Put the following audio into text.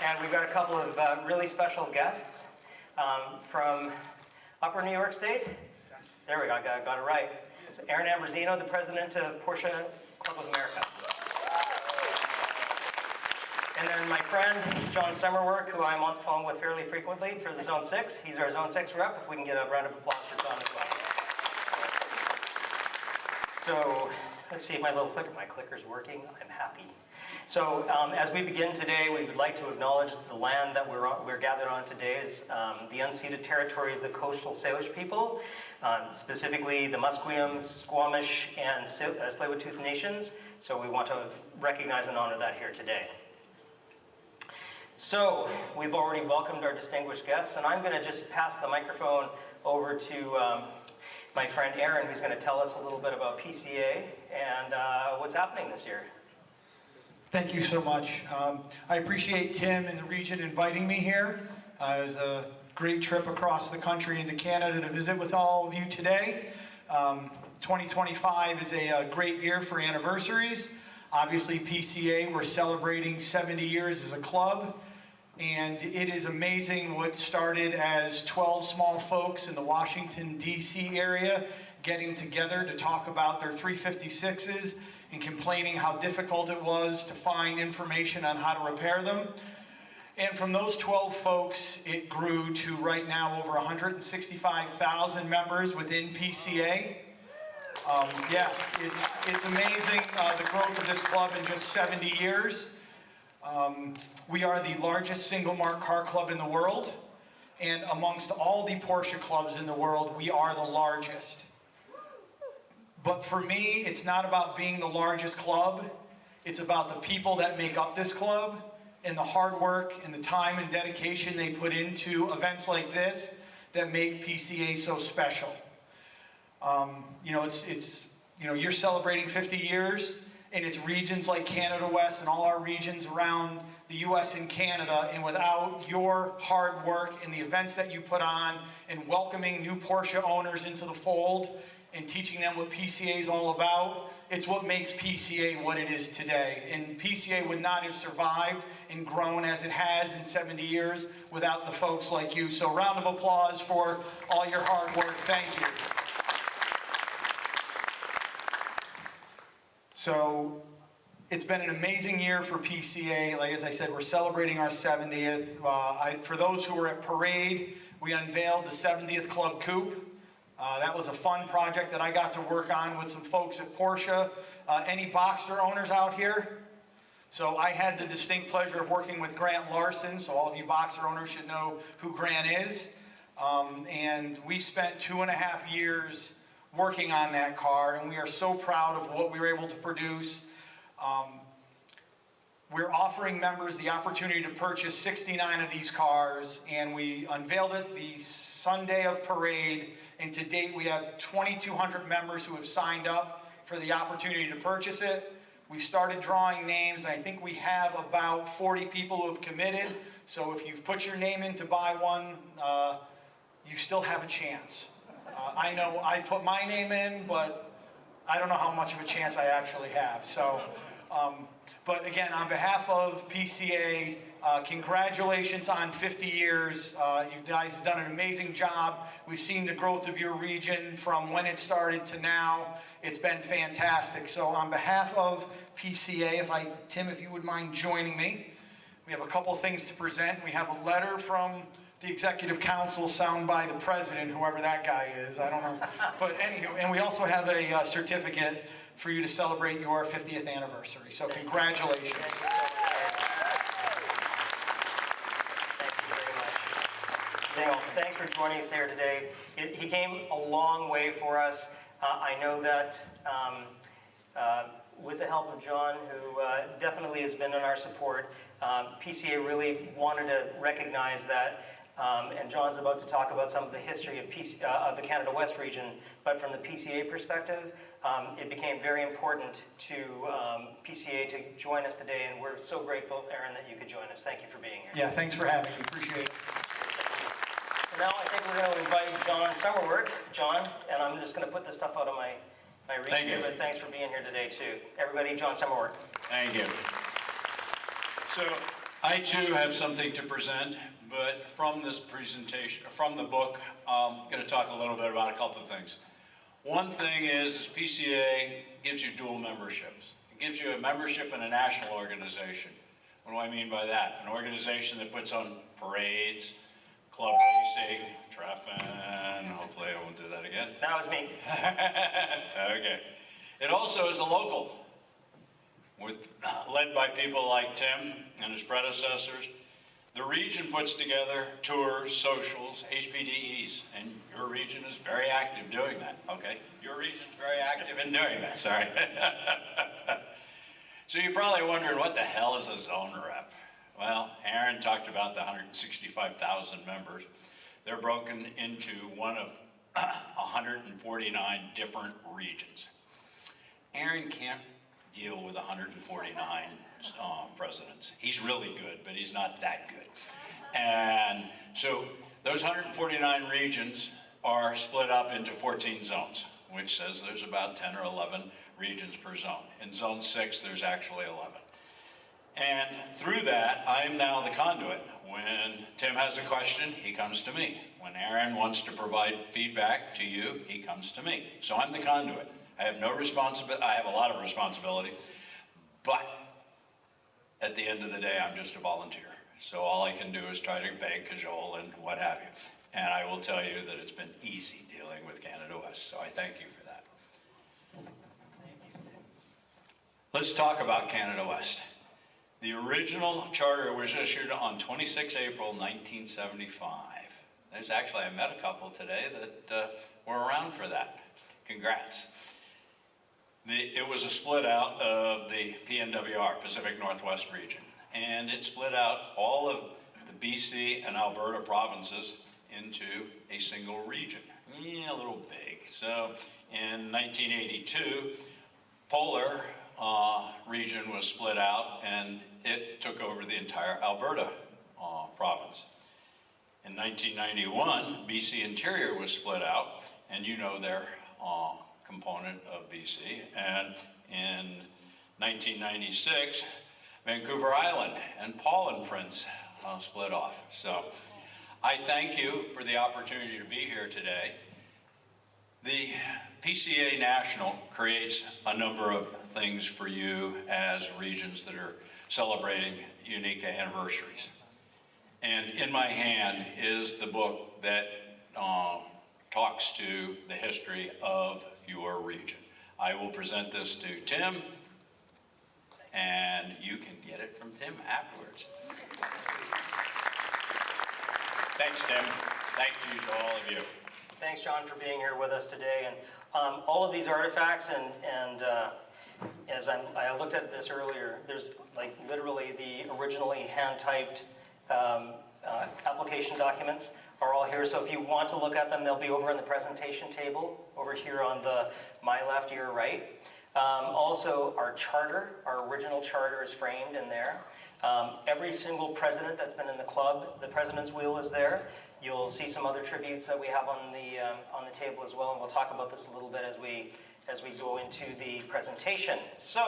And we've got a couple of really special guests from Upper New York State. There we go, I got it right. It's Aaron Ambrosino, the president of Porsche Club of America. And then my friend, John Summerwork, who I'm on the phone with fairly frequently for the Zone 6. He's our Zone 6 rep. If we can get a round of applause for John as well. So, let's see if my clicker's working. I'm happy. So, as we begin today, we would like to acknowledge the land that we're gathered on today is the unceded territory of the coastal Salish people, specifically the Musqueam, Squamish, and Tsleil-Waututh nations. So we want to recognize and honor that here today. So, we've already welcomed our distinguished guests, and I'm going to just pass the microphone over to my friend Aaron, who's going to tell us a little bit about PCA and what's happening this year. Thank you so much. I appreciate Tim and the region inviting me here. It was a great trip across the country into Canada to visit with all of you today. 2025 is a great year for anniversaries. Obviously, PCA, we're celebrating 70 years as a club. And it is amazing what started as 12 small folks in the Washington, D.C. area getting together to talk about their 356s and complaining how difficult it was to find information on how to repair them. And from those 12 folks, it grew to right now over 165,000 members within PCA. Yeah, it's amazing the growth of this club in just 70 years. We are the largest single-mark car club in the world, and amongst all the Porsche clubs in the world, we are the largest. But for me, it's not about being the largest club. It's about the people that make up this club and the hard work and the time and dedication they put into events like this that make PCA so special. You're celebrating 50 years, and it's regions like Canada West and all our regions around the U.S. and Canada, and without your hard work and the events that you put on and welcoming new Porsche owners into the fold and teaching them what PCA is all about, it's what makes PCA what it is today. And PCA would not have survived and grown as it has in 70 years without the folks like you. So round of applause for all your hard work. Thank you. So it's been an amazing year for PCA. Like as I said, we're celebrating our 70th. For those who were at Parade, we unveiled the 70th Club Coupe. That was a fun project that I got to work on with some folks at Porsche. Any Boxster owners out here? So I had the distinct pleasure of working with Grant Larson, so all of you Boxster owners should know who Grant is. And we spent 2.5 years working on that car, and we are so proud of what we were able to produce. We're offering members the opportunity to purchase 69 of these cars, and we unveiled it the Sunday of Parade, and to date we have 2,200 members who have signed up for the opportunity to purchase it. We've started drawing names, and I think we have about 40 people who have committed, so if you've put your name in to buy one, you still have a chance. I know I put my name in, but I don't know how much of a chance I actually have. So, but again, on behalf of PCA, congratulations on 50 years. You guys have done an amazing job. We've seen the growth of your region from when it started to now. It's been fantastic. So on behalf of PCA, Tim, if you would mind joining me, we have a couple of things to present. We have a letter from the executive council signed by the president, whoever that guy is, I don't know. But anywho, and we also have a certificate for you to celebrate your 50th anniversary. So congratulations. Thank you very much. Thanks for joining us here today. He came a long way for us. I know that with the help of John, who definitely has been in our support, PCA really wanted to recognize that. And John's about to talk about some of the history of the Canada West region, but from the PCA perspective, it became very important to PCA to join us today, and we're so grateful, Aaron, that you could join us. Thank you for being here. Yeah, thanks for having me. Appreciate it. So now I think we're going to invite John Summerwork. John, and I'm just going to put this stuff out of my reach here, but thanks for being here today, too. Everybody, John Summerwork. Thank you. So, I too have something to present, but from this presentation, from the book, I'm going to talk a little bit about a couple of things. One thing is PCA gives you dual memberships. It gives you a membership in a national organization. What do I mean by that? An organization that puts on parades, club racing, treffin, hopefully I won't do that again. That was me. Okay. It also is a local, led by people like Tim and his predecessors. The region puts together tours, socials, HPDEs, and your region is very active doing that, okay? Your region's very active in doing that, sorry. So you're probably wondering, what the hell is a zone rep? Well, Aaron talked about the 165,000 members. They're broken into one of 149 different regions. Aaron can't deal with 149 presidents. He's really good, but he's not that good. And so those 149 regions are split up into 14 zones, which says there's about 10 or 11 regions per zone. In zone 6, there's actually 11. And through that, I'm now the conduit. When Tim has a question, he comes to me. When Aaron wants to provide feedback to you, he comes to me. So I'm the conduit. I have no responsibility. I have a lot of responsibility, but at the end of the day, I'm just a volunteer. So all I can do is try to beg, cajole, and what have you. And I will tell you that it's been easy dealing with Canada West, so I thank you for that. Let's talk about Canada West. The original charter was issued on 26 April 1975. There's actually, I met a couple today that were around for that. Congrats. It was a split out of the PNWR, Pacific Northwest region, and it split out all of the BC and Alberta provinces into a single region. Yeah, a little big. So in 1982, Polar region was split out and it took over the entire Alberta province. In 1991, BC Interior was split out, and you know their component of BC. And in 1996, Vancouver Island and Paul and Friends split off. So I thank you for the opportunity to be here today. The PCA National creates a number of things for you as regions that are celebrating unique anniversaries. And in my hand is the book that talks to the history of your region. I will present this to Tim, and you can get it from Tim afterwards. Thanks, Tim. Thank you to all of you. Thanks, John, for being here with us today. And all of these artifacts, and as I looked at this earlier, there's like literally the originally hand-typed application documents are all here. So if you want to look at them, they'll be over in the presentation table, over here on my left, your right. Also, our charter, our original charter is framed in there. Every single president that's been in the club, the president's wheel is there. You'll see some other tributes that we have on the table as well, and we'll talk about this a little bit as we go into the presentation. So.